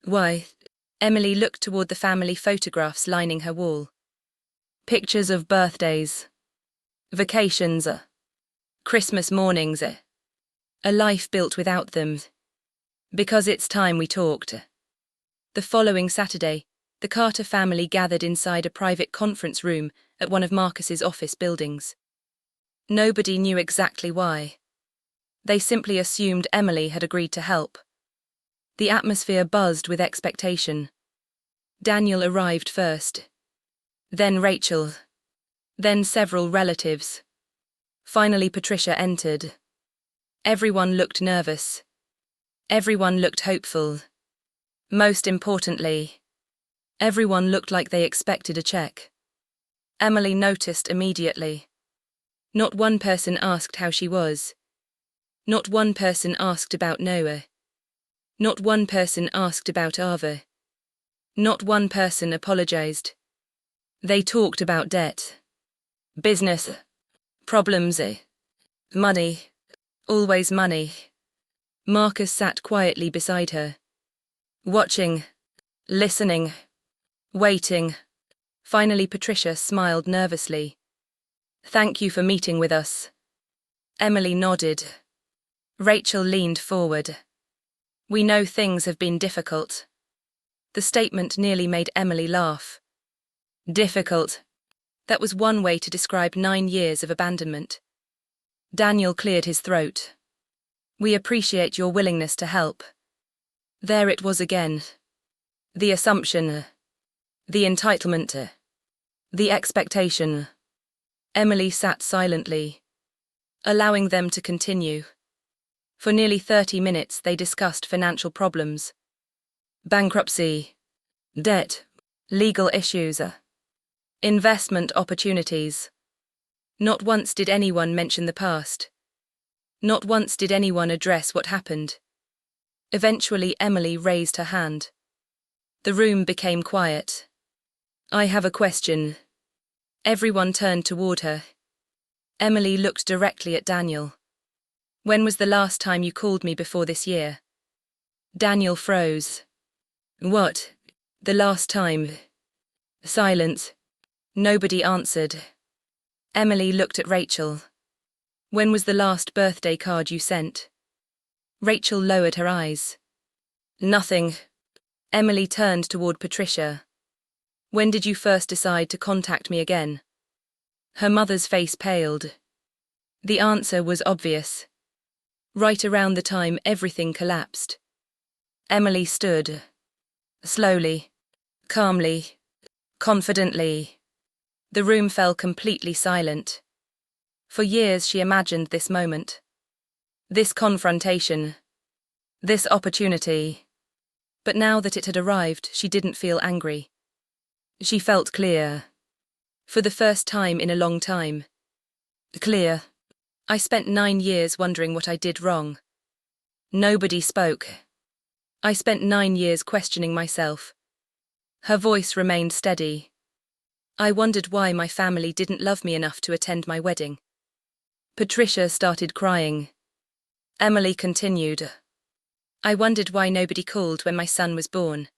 Why? Emily looked toward the family photographs lining her wall. Pictures of birthdays. Vacations. Christmas mornings. A life built without them. Because it's time we talked. The following Saturday, the Carter family gathered inside a private conference room at one of Marcus's office buildings. Nobody knew exactly why. They simply assumed Emily had agreed to help. The atmosphere buzzed with expectation. Daniel arrived first. Then Rachel. Then several relatives. Finally Patricia entered. Everyone looked nervous. Everyone looked hopeful. Most importantly, everyone looked like they expected a check. Emily noticed immediately. Not one person asked how she was. Not one person asked about Noah. Not one person asked about Ava. Not one person apologized. They talked about debt. Business. Problems. Money. Always money. Marcus sat quietly beside her. Watching. Listening. Waiting. Finally Patricia smiled nervously. Thank you for meeting with us. Emily nodded. Rachel leaned forward. We know things have been difficult. The statement nearly made Emily laugh. Difficult. That was one way to describe 9 years of abandonment. Daniel cleared his throat. We appreciate your willingness to help. There it was again. The assumption. The entitlement. The expectation. Emily sat silently, allowing them to continue. For nearly 30 minutes they discussed financial problems. Bankruptcy. Debt. Legal issues. Investment opportunities. Not once did anyone mention the past. Not once did anyone address what happened. Eventually Emily raised her hand. The room became quiet. I have a question. Everyone turned toward her. Emily looked directly at Daniel. When was the last time you called me before this year? Daniel froze. What? The last time? Silence. Nobody answered. Emily looked at Rachel. When was the last birthday card you sent? Rachel lowered her eyes. Nothing. Emily turned toward Patricia. When did you first decide to contact me again? Her mother's face paled. The answer was obvious. Right around the time everything collapsed. Emily stood. Slowly. Calmly. Confidently. The room fell completely silent. For years she imagined this moment. This confrontation. This opportunity. But now that it had arrived, she didn't feel angry. She felt clear. For the first time in a long time. Clear. I spent 9 years wondering what I did wrong. Nobody spoke. I spent 9 years questioning myself. Her voice remained steady. I wondered why my family didn't love me enough to attend my wedding. Patricia started crying. Emily continued. I wondered why nobody called when my son was born.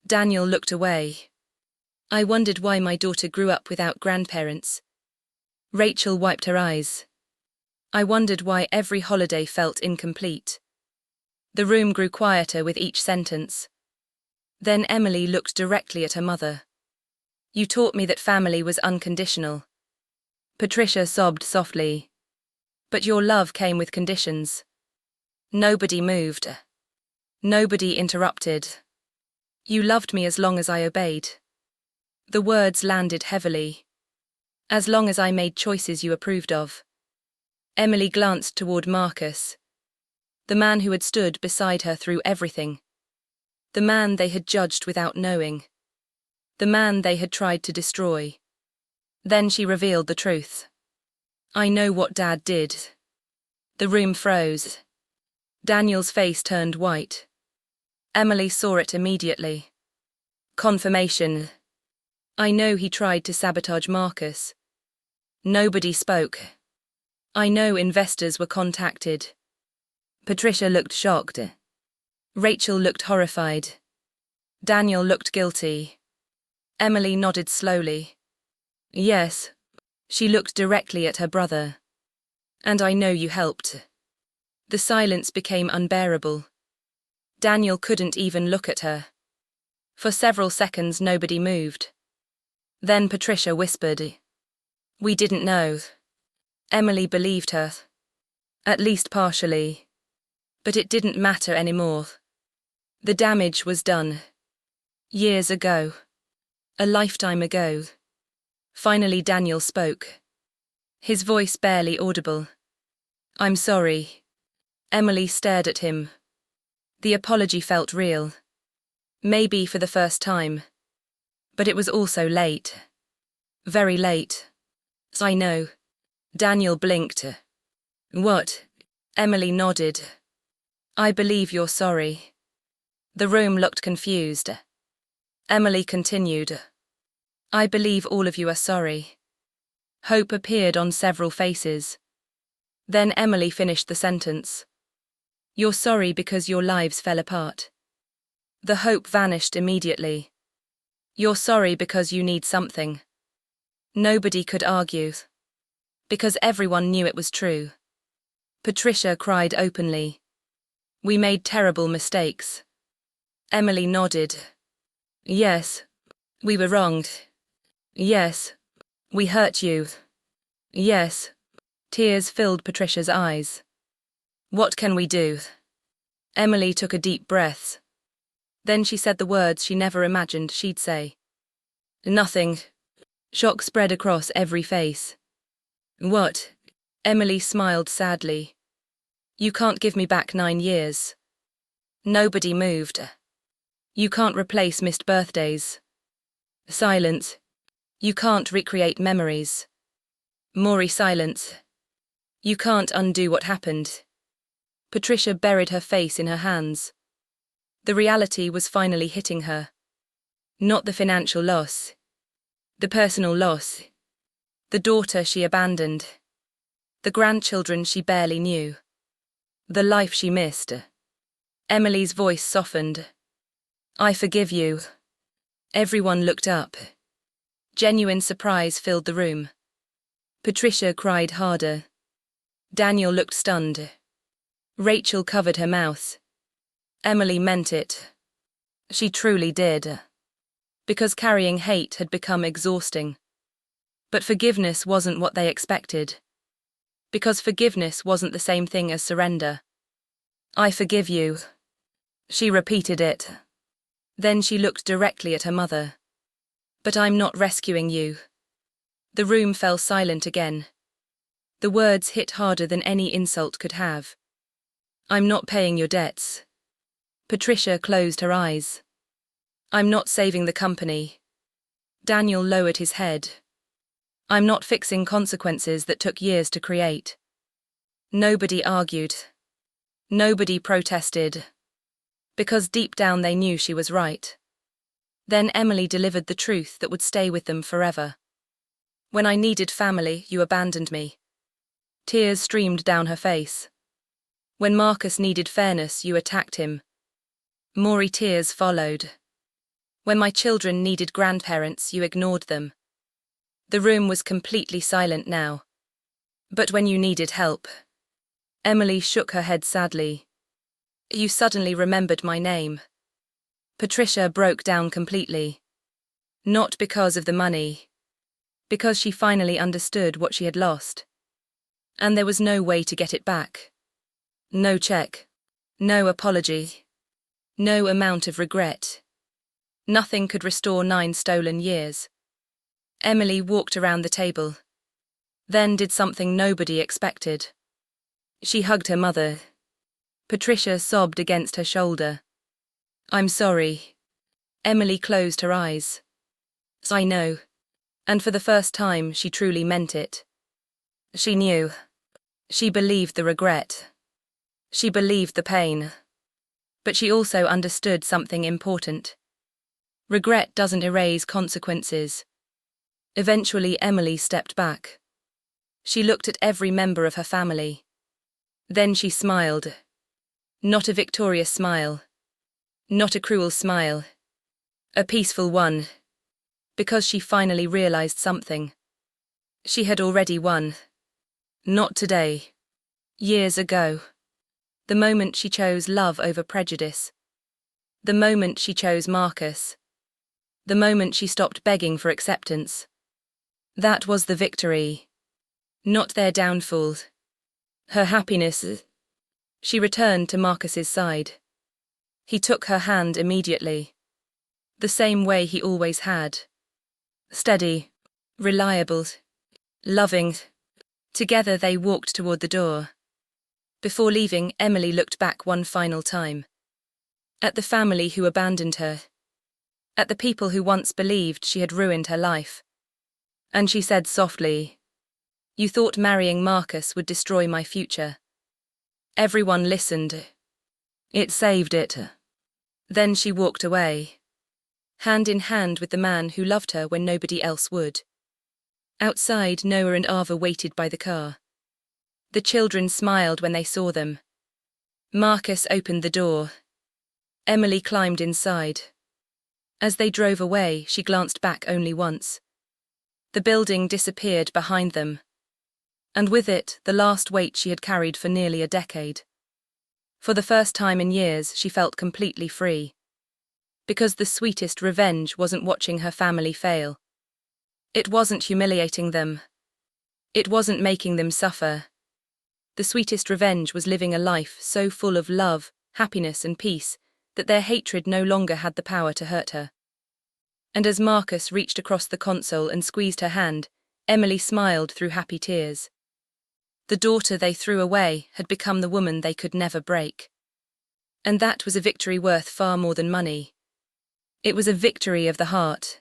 Daniel looked away. I wondered why my daughter grew up without grandparents. Rachel wiped her eyes. I wondered why every holiday felt incomplete. The room grew quieter with each sentence. Then Emily looked directly at her mother. You taught me that family was unconditional. Patricia sobbed softly. But your love came with conditions. Nobody moved. Nobody interrupted. You loved me as long as I obeyed. The words landed heavily. As long as I made choices you approved of. Emily glanced toward Marcus. The man who had stood beside her through everything. The man they had judged without knowing. The man they had tried to destroy. Then she revealed the truth. I know what Dad did. The room froze. Daniel's face turned white. Emily saw it immediately. Confirmation. I know he tried to sabotage Marcus. Nobody spoke. I know investors were contacted. Patricia looked shocked. Rachel looked horrified. Daniel looked guilty. Emily nodded slowly. Yes. She looked directly at her brother. And I know you helped. The silence became unbearable. Daniel couldn't even look at her. For several seconds nobody moved. Then Patricia whispered. We didn't know. Emily believed her. At least partially. But it didn't matter anymore. The damage was done. Years ago. A lifetime ago. Finally Daniel spoke. His voice barely audible. I'm sorry. Emily stared at him. The apology felt real. Maybe for the first time. But it was also late. Very late. I know. Daniel blinked. What? Emily nodded. I believe you're sorry. The room looked confused. Emily continued. I believe all of you are sorry. Hope appeared on several faces. Then Emily finished the sentence. You're sorry because your lives fell apart. The hope vanished immediately. You're sorry because you need something. Nobody could argue. Because everyone knew it was true. Patricia cried openly. We made terrible mistakes. Emily nodded. Yes, we were wronged. Yes, we hurt you. Yes. Tears filled Patricia's eyes. What can we do? Emily took a deep breath. Then she said the words she never imagined she'd say. Nothing. Shock spread across every face. What? Emily smiled sadly. You can't give me back 9 years. Nobody moved. You can't replace missed birthdays. Silence. You can't recreate memories. Maury silence. You can't undo what happened. Patricia buried her face in her hands. The reality was finally hitting her. Not the financial loss. The personal loss. The daughter she abandoned. The grandchildren she barely knew. The life she missed. Emily's voice softened. I forgive you. Everyone looked up. Genuine surprise filled the room. Patricia cried harder. Daniel looked stunned. Rachel covered her mouth. Emily meant it. She truly did. Because carrying hate had become exhausting. But forgiveness wasn't what they expected. Because forgiveness wasn't the same thing as surrender. I forgive you. She repeated it. Then she looked directly at her mother. But I'm not rescuing you. The room fell silent again. The words hit harder than any insult could have. I'm not paying your debts. Patricia closed her eyes. I'm not saving the company. Daniel lowered his head. I'm not fixing consequences that took years to create. Nobody argued. Nobody protested. Because deep down they knew she was right. Then Emily delivered the truth that would stay with them forever. When I needed family, you abandoned me. Tears streamed down her face. When Marcus needed fairness, you attacked him. More tears followed. When my children needed grandparents, you ignored them. The room was completely silent now. But when you needed help, Emily shook her head sadly. You suddenly remembered my name. Patricia broke down completely. Not because of the money. Because she finally understood what she had lost. And there was no way to get it back. No check. No apology. No amount of regret. Nothing could restore 9 stolen years. Emily walked around the table. Then did something nobody expected. She hugged her mother. Patricia sobbed against her shoulder. I'm sorry. Emily closed her eyes. I know. And for the first time, she truly meant it. She knew. She believed the regret. She believed the pain. But she also understood something important. Regret doesn't erase consequences. Eventually, Emily stepped back. She looked at every member of her family. Then she smiled. Not a victorious smile. Not a cruel smile. A peaceful one. Because she finally realized something. She had already won. Not today. Years ago. The moment she chose love over prejudice. The moment she chose Marcus. The moment she stopped begging for acceptance. That was the victory. Not their downfall. Her happiness. She returned to Marcus's side. He took her hand immediately. The same way he always had. Steady. Reliable. Loving. Together they walked toward the door. Before leaving, Emily looked back one final time. At the family who abandoned her. At the people who once believed she had ruined her life. And she said softly, You thought marrying Marcus would destroy my future. Everyone listened. It saved it. Then she walked away. Hand in hand with the man who loved her when nobody else would. Outside, Noah and Ava waited by the car. The children smiled when they saw them. Marcus opened the door. Emily climbed inside. As they drove away, she glanced back only once. The building disappeared behind them. And with it, the last weight she had carried for nearly a decade. For the first time in years, she felt completely free. Because the sweetest revenge wasn't watching her family fail. It wasn't humiliating them. It wasn't making them suffer. The sweetest revenge was living a life so full of love, happiness and peace that their hatred no longer had the power to hurt her. And as Marcus reached across the console and squeezed her hand, Emily smiled through happy tears. The daughter they threw away had become the woman they could never break. And that was a victory worth far more than money. It was a victory of the heart.